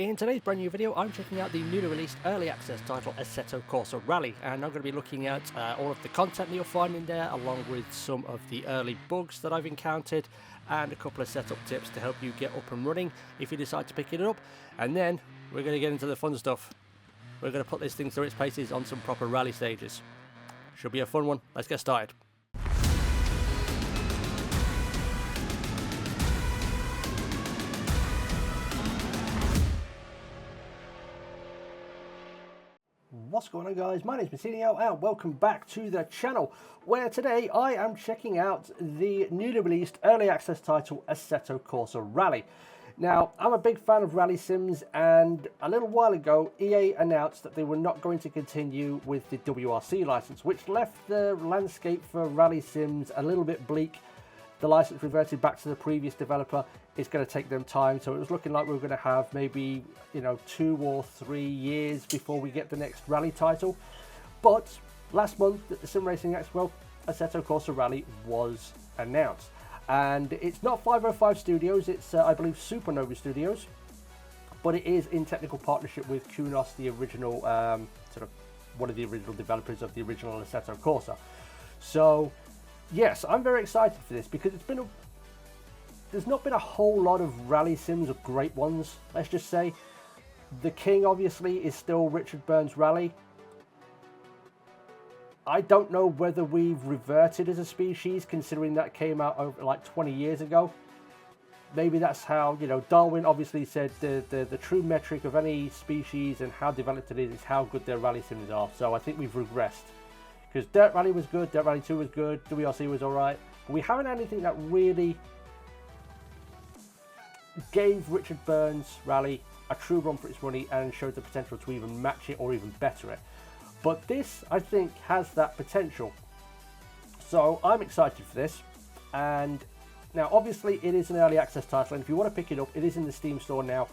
In today's brand new video, I'm checking out the newly released early access title Assetto Corsa Rally, and I'm going to be looking at all of the content that you'll find in there, along with some of the early bugs that I've encountered, and a couple of setup tips to help you get up and running if you decide to pick it up. And then we're going to get into the fun stuff. We're going to put this thing through its paces on some proper rally stages. Should be a fun one. Let's get started. What's going on, guys? My name is Massinio and welcome back to the channel, where today I am checking out the newly released early access title Assetto Corsa Rally. Now, I'm a big fan of rally sims, and a little while ago EA announced that they were not going to continue with the WRC license, which left the landscape for rally sims a little bit bleak. The license reverted back to the previous developer. It's going to take them time, so it was looking like we were going to have maybe 2 or 3 years before we get the next rally title. But last month at the Sim Racing Expo, Assetto Corsa Rally was announced, and it's not 505 Studios, it's I believe Supernova Studios, but it is in technical partnership with Kunos, the original one of the original developers of the original Assetto Corsa. So yes, I'm very excited for this because there's not been a whole lot of rally sims of great ones, let's just say. The king obviously is still Richard Burns Rally. I don't know whether we've reverted as a species, considering that came out over like 20 years ago. Maybe that's how, Darwin obviously said the true metric of any species and how developed it is how good their rally sims are. So I think we've regressed. Because Dirt Rally was good, Dirt Rally 2 was good, WRC was alright, but we haven't had anything that really gave Richard Burns Rally a true run for its money and showed the potential to even match it or even better it. But this, I think, has that potential. So I'm excited for this. And now, obviously, it is an early access title, and if you want to pick it up, it is in the Steam store now.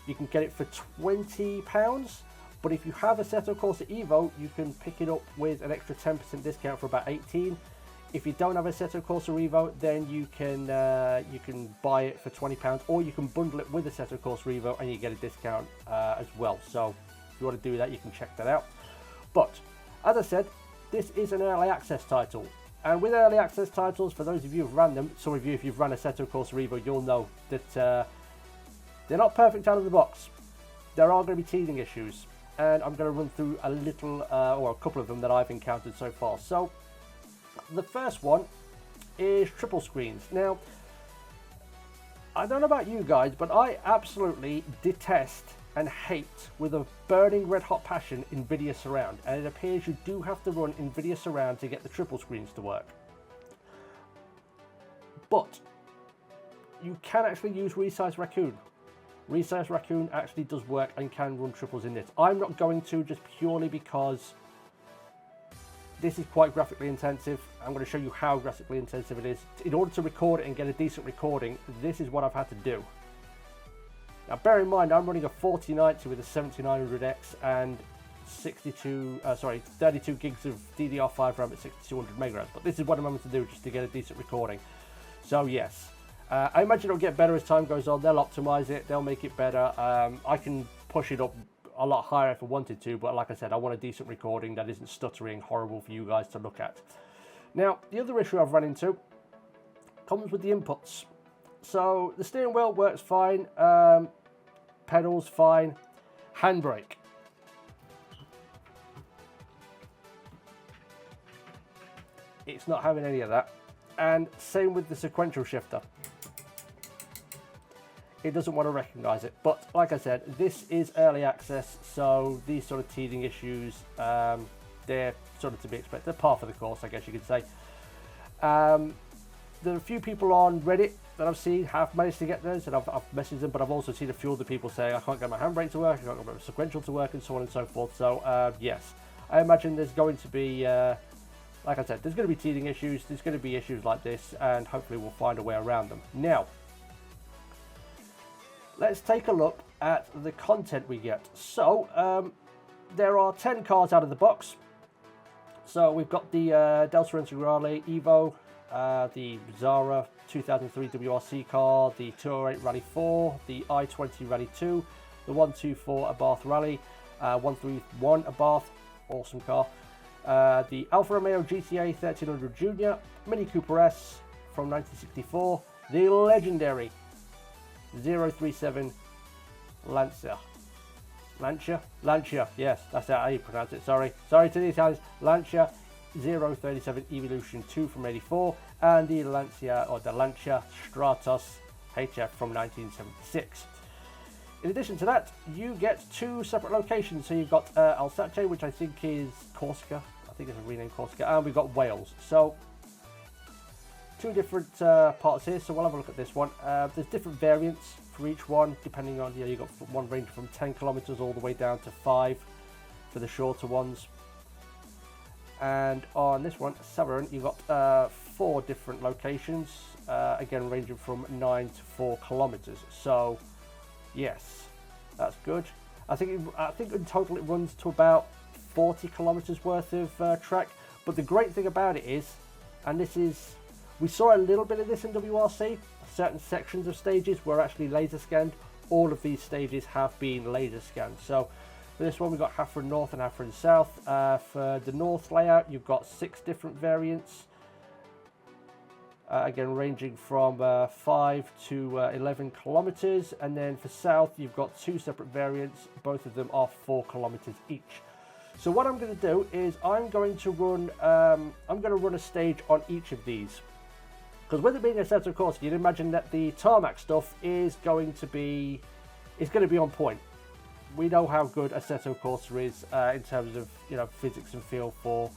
You can get it for £20. But if you have Assetto Corsa Evo, you can pick it up with an extra 10% discount for about 18. If you don't have Assetto Corsa Evo, then you can buy it for £20, or you can bundle it with Assetto Corsa Evo and you get a discount as well. So if you want to do that, you can check that out. But as I said, this is an early access title, and with early access titles, for those of you who've ran them, some of you if you've run Assetto Corsa Evo, you'll know that they're not perfect out of the box. There are going to be teething issues, and I'm going to run through a little or a couple of them that I've encountered so far. So the first one is triple screens. Now, I don't know about you guys, but I absolutely detest and hate with a burning red hot passion NVIDIA Surround, and it appears you do have to run NVIDIA Surround to get the triple screens to work. But you can actually use Resize Raccoon. Resize Raccoon actually does work and can run triples in this. I'm not going to, just purely because this is quite graphically intensive. I'm going to show you how graphically intensive it is. In order to record it and get a decent recording, this is what I've had to do. Now bear in mind, I'm running a 4090 with a 7900X and 32 gigs of DDR5 RAM at 6200 megahertz. But this is what I'm having to do just to get a decent recording. So yes. I imagine it'll get better as time goes on. They'll optimize it, they'll make it better. I can push it up a lot higher if I wanted to, but like I said, I want a decent recording that isn't stuttering horrible for you guys to look at. Now, the other issue I've run into comes with the inputs. So the steering wheel works fine, pedals fine, handbrake. It's not having any of that. And same with the sequential shifter. It doesn't want to recognize it. But like I said, this is early access, so these sort of teething issues, they're sort of to be expected. They're par for the course, I guess you could say. There are a few people on Reddit that I've seen have managed to get those, and I've messaged them, but I've also seen a few other people saying I can't get my handbrake to work, I can't get my sequential to work, and so on and so forth. So yes, I imagine there's going to be like I said, there's going to be teething issues, there's going to be issues like this, and hopefully we'll find a way around them. Now, let's take a look at the content we get. So, there are 10 cars out of the box. So we've got the Delta Integrale Evo, the Zara 2003 WRC car, the 208 Rally 4, the I-20 Rally 2, the 124 Abarth Rally, 131 Abarth, awesome car. The Alfa Romeo GTA 1300 Junior, Mini Cooper S from 1964, the legendary 037 Lancia. Lancia, yes, that's how you pronounce it, sorry to the Italians. Lancia 037 Evolution 2 from 84, and the Lancia Stratos HF from 1976. In addition to that, you get 2 separate locations. So you've got Alsace, which I think is Corsica. I think it's a renamed Corsica, and we've got Wales. So 2 different parts here. So we'll have a look at this one. There's different variants for each one, depending on, you've got one range from 10 kilometers all the way down to 5 for the shorter ones. And on this one, Severin, you've got 4 different locations, again ranging from 9 to 4 kilometers. So yes, that's good. I think in total it runs to about 40 kilometers worth of track. But the great thing about it is, and this is, we saw a little bit of this in WRC, certain sections of stages were actually laser scanned. All of these stages have been laser scanned. So for this one, we've got Hafren North and Hafren South. For the North layout, you've got 6 different variants. Again, ranging from 5 to 11 kilometers. And then for South, you've got 2 separate variants. Both of them are 4 kilometers each. So what I'm going to do is I'm going to run a stage on each of these. Because with it being Assetto Corsa, you'd imagine that the tarmac stuff is going to be on point. We know how good Assetto Corsa is in terms of physics and feel for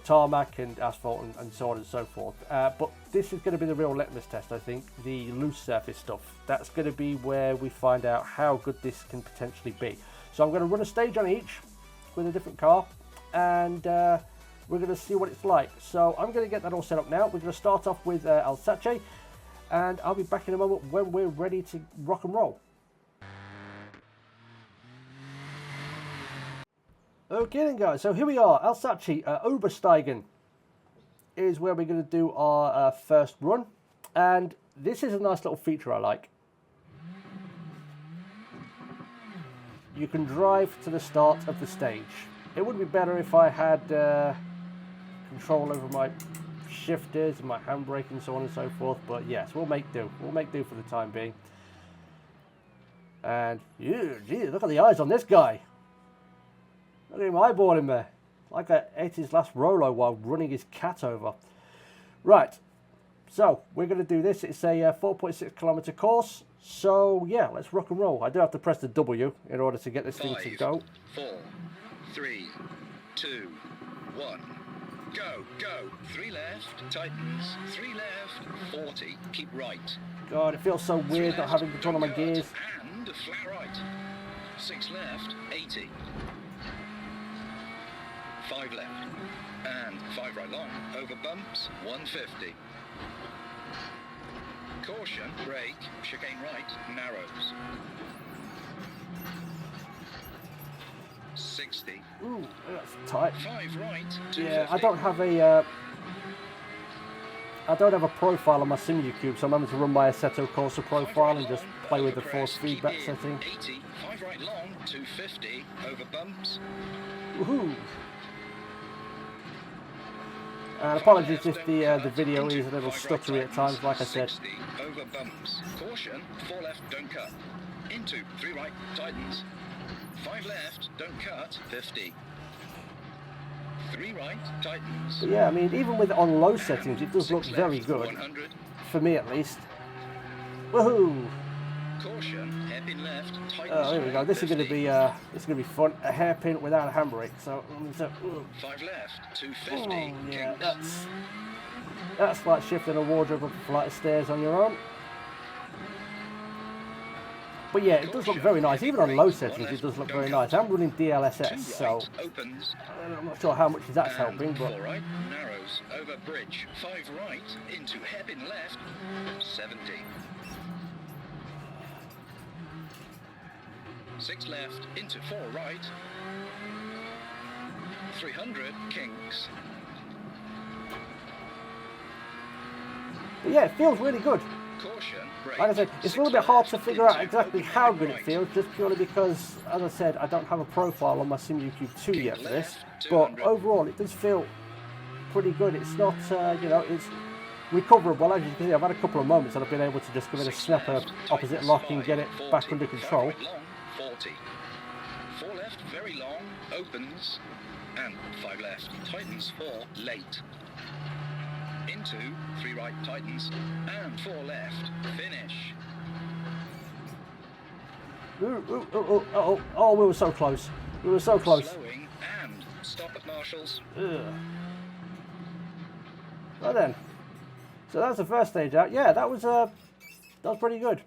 tarmac and asphalt and so on and so forth. But this is going to be the real litmus test, I think. The loose surface stuff. That's going to be where we find out how good this can potentially be. So I'm going to run a stage on each with a different car, and we're going to see what it's like. So I'm going to get that all set up now. We're going to start off with Alsace, and I'll be back in a moment when we're ready to rock and roll. Okay then guys, so here we are. Alsace Obersteigen is where we're going to do our first run, and this is a nice little feature I like. You can drive to the start of the stage. It would be better if I had control over my shifters and my handbrake and so on and so forth, but yes, we'll make do. We'll make do for the time being. And gee, look at the eyes on this guy. Look at him eyeballing there, like I ate his last Rolo while running his cat over. Right, so we're going to do this. It's a 4.6 kilometer course. So yeah, let's rock and roll. I do have to press the W in order to get this thing to go. 4, 3, 2, 1. Go, go. 3 left, tightens. 3 left, 40. Keep right. God, it feels so weird not having control of my gears. And flat right. 6 left, 80. 5 left. And 5 right long. Over bumps, 150. Caution, brake, chicane right, narrows. 60. Ooh, that's tight. 5 right, 250. Yeah, I don't have a profile on my Simucube, so I'm having to run my Assetto Corsa profile and just play with the force feedback setting. 80, 5 right long, 250, over bumps. Woohoo! And apologies if the video is a little stuttery at times, like I said. 60, over bumps. Caution, 4 left, don't cut. Into 3 right, tightens. 5 left, don't cut, 50. 3 right, tightens. But yeah, I mean, even with it on low settings, it does look very good. 100. For me at least. Woohoo! Caution, hairpin left, tightens. Oh, there we go. This is going to be fun. A hairpin without a handbrake. So, 5 left, 250. Oh, yeah, that's like shifting a wardrobe up a flight of stairs on your own. But yeah, it does look very nice. Even on low settings, it does look very nice. I'm running DLSS, so I'm not sure how much that's helping. But 4 right, narrows, over bridge. 5 right, into hairpin left, 70. 6 left, into 4 right, 300, kinks. But yeah, it feels really good. Caution, like I said, it's a little bit hard to figure out exactly how good it feels, just purely because, as I said, I don't have a profile on my Simucube 2 yet for this. But overall, it does feel pretty good. It's not, you know, it's recoverable. As you can see, I've had a couple of moments and I've been able to just give it a snap of opposite lock and get it back under control. 40. 4 left, very long, opens, and 5 left, tightens 4, late. Into 3 right, tightens, and 4 left, finish. Oh, we were so close. We were so close. Slowing and stop at marshals. Right then. So that's the first stage out. Yeah, that was pretty good.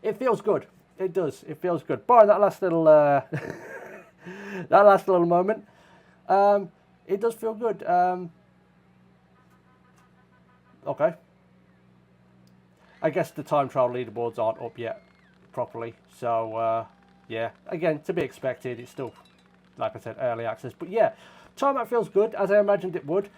It feels good. It does. It feels good. Barring that last little that last little moment, it does feel good. Okay. I guess the time trial leaderboards aren't up yet properly. So yeah, again, to be expected. It's still, like I said, early access. But yeah, tarmac feels good as I imagined it would.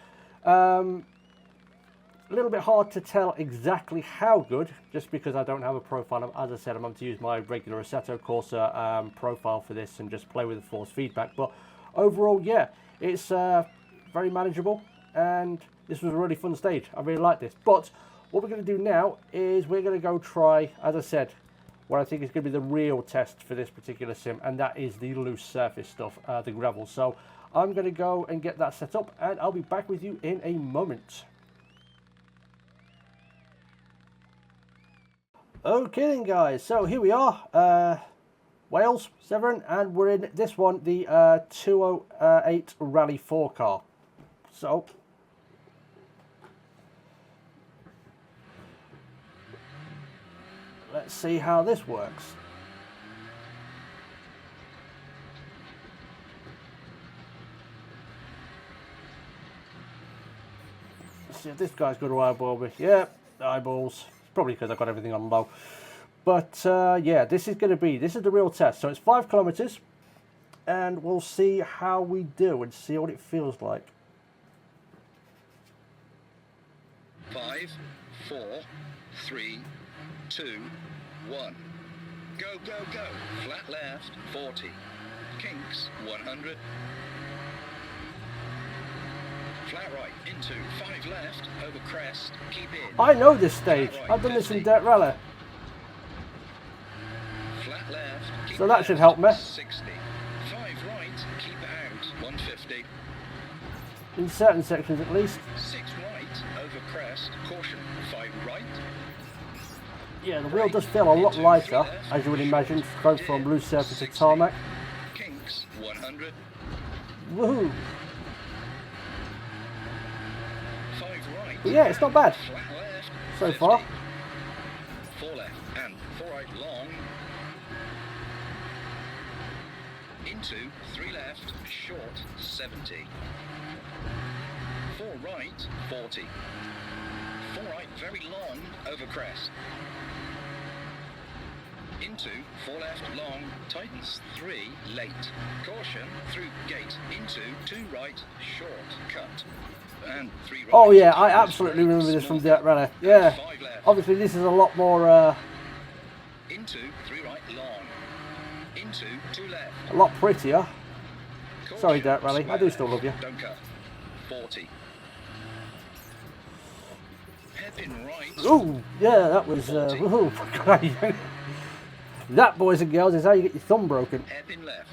A little bit hard to tell exactly how good, just because I don't have a profile. As I said, I'm going to use my regular Assetto Corsa profile for this and just play with the force feedback. But overall, yeah, it's very manageable, and this was a really fun stage. I really like this. But what we're going to do now is we're going to go try, as I said, what I think is going to be the real test for this particular sim, and that is the loose surface stuff, the gravel. So I'm going to go and get that set up, and I'll be back with you in a moment. Okay then guys, so here we are, Wales, Severn, and we're in this one, the 208 Rally 4 car. So, let's see how this works. Let's see if this guy's going to eyeball me. Yeah, eyeballs. Probably because I've got everything on low. But yeah, this is the real test. So it's 5 kilometers, and we'll see how we do and see what it feels like. 5, 4, 3, 2, 1. Go, go, go. Flat left, 40. Kinks, 100. Flat right, into 5 left, over crest, keep in. I know this stage. I've done this in Dirt Rally. Flat left, so that should help me. 60. 5 right, keep out, 150. In certain sections at least. 6 right, over crest, caution, 5 right. Yeah, the wheel does feel a lot lighter, as you would imagine, going from loose surface to tarmac. Kinks, 100. Woohoo! 5 right. But yeah, it's not bad Flat left, so 50. far. 4 left and 4 right long. Into 3 left, short, 70. 4 right, 40. 4 right, very long, over crest. Into 4 left, long, tightens, 3, late. Caution, through gate, into 2 right, short, cut. And 3 right. Oh yeah, I absolutely remember this from Dirt Rally. Yeah, 5 left. obviously this is a lot more, Into 3 right, long. Into 2 left. a lot prettier. Caution, Sorry Dirt Rally, I do still love you. Don't cut. 40. Hairpin right. Ooh, yeah, that was, ooh, that, boys and girls, is how you get your thumb broken. Hairpin left.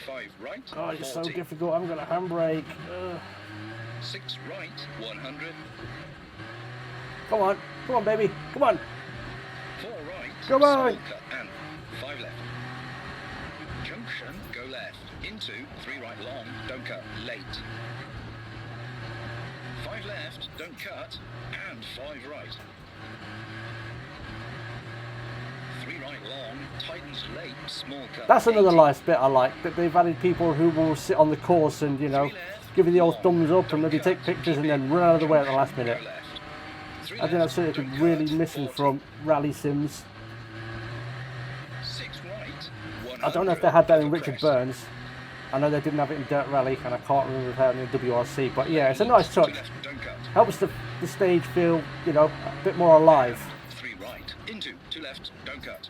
5 right. Oh, it's so 40. difficult. I'm going to handbrake. 6 right, 100. Come on, come on, baby, come on. 4 right. Come on. small cut, and 5 left. Junction, go left. Into 3 right long, don't cut, late. 5 left, don't cut, and 5 right. 3 right long, tightens late, small cut. That's another 80. nice bit I like, that they've added people who will sit on the course and, you know, give you the old thumbs up and maybe take pictures and then run out of the way at the last minute. I think that's something that's really missing from rally sims. 6 right, I don't know if they had that in Richard Burns. I know they didn't have it in Dirt Rally, and I can't remember if they had it in WRC, but yeah, it's a nice touch. Helps the stage feel, you know, a bit more alive. 3 right, into 2 left, don't cut.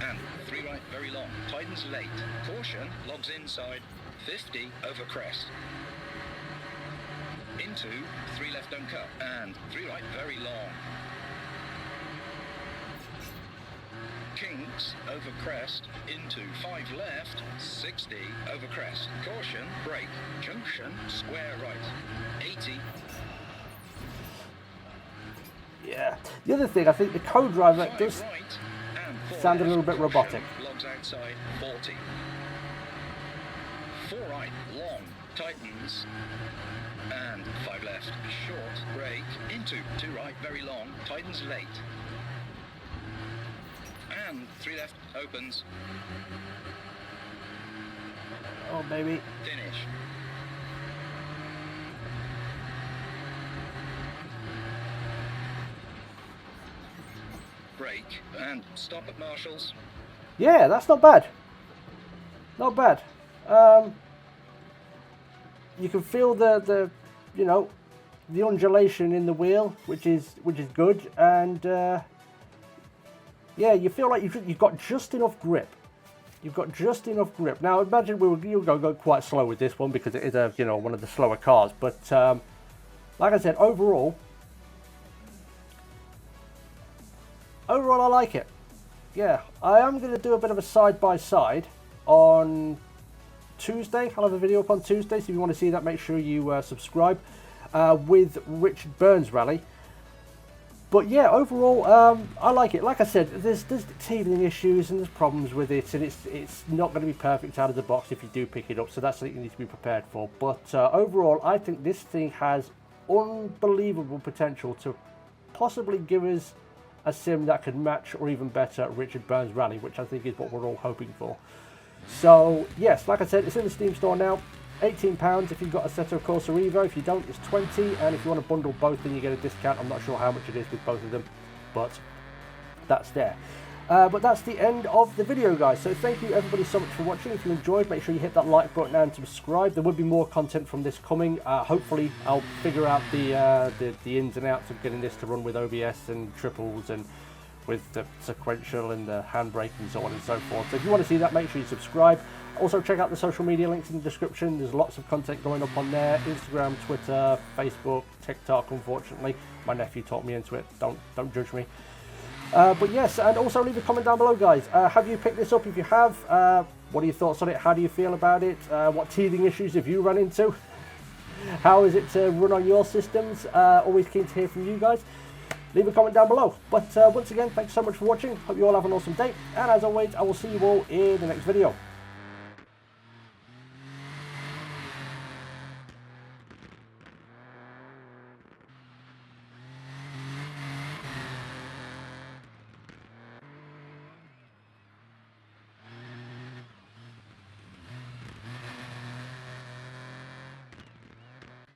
And 3 right, very long, tightens late. Caution, logs inside, 50 over crest. Into 3 left, don't cut. And 3 right, very long. Kinks over crest, into 5 left, 60 over crest. Caution, brake, junction, square right, 80. Yeah. The other thing, I think the co-driver does right, sound a little bit robotic. Logs outside, 40. 4 right, long, tightens. And 5 left, short, brake, into 2 right, very long, tightens late. And 3 left, opens. Oh, baby. Finish. Brake and stop at marshals. Yeah, that's not bad. Not bad. You can feel the you know, the undulation in the wheel, which is good, and yeah, you feel like you've got just enough grip. You've got just enough grip. Now, imagine you'll go quite slow with this one because it is a, you know, one of the slower cars. But like I said, overall, I like it. Yeah, I am going to do a bit of a side-by-side on Tuesday. I'll have a video up on Tuesday, so if you want to see that, make sure you subscribe, with Richard Burns Rally. But yeah, overall, I like it. Like I said, there's teething issues and there's problems with it, and it's not going to be perfect out of the box if you do pick it up, so that's something you need to be prepared for. But overall, I think this thing has unbelievable potential to possibly give us a sim that could match or even better Richard Burns Rally, which I think is what we're all hoping for. So yes, like I said, it's in the Steam store now. £18 if you've got Assetto Corsa Evo. If you don't, it's 20, and if you want to bundle both, then you get a discount. I'm not sure how much it is with both of them, but that's there. But that's the end of the video, guys. So thank you everybody so much for watching. If you enjoyed, make sure you hit that like button and subscribe. There will be more content from this coming. Hopefully I'll figure out the ins and outs of getting this to run with OBS and triples and with the sequential and the handbrake and so on and so forth. So if you want to see that, make sure you subscribe. Also check out the social media links in the description. There's lots of content going up on there. Instagram, Twitter, Facebook, TikTok, unfortunately. My nephew taught me into it. Don't judge me. But yes, and also leave a comment down below, guys. Have you picked this up? If you have, what are your thoughts on it? How do you feel about it? What teething issues have you run into? How is it to run on your systems? Always keen to hear from you guys. Leave a comment down below. But once again, thanks so much for watching. Hope you all have an awesome day. And as always, I will see you all in the next video.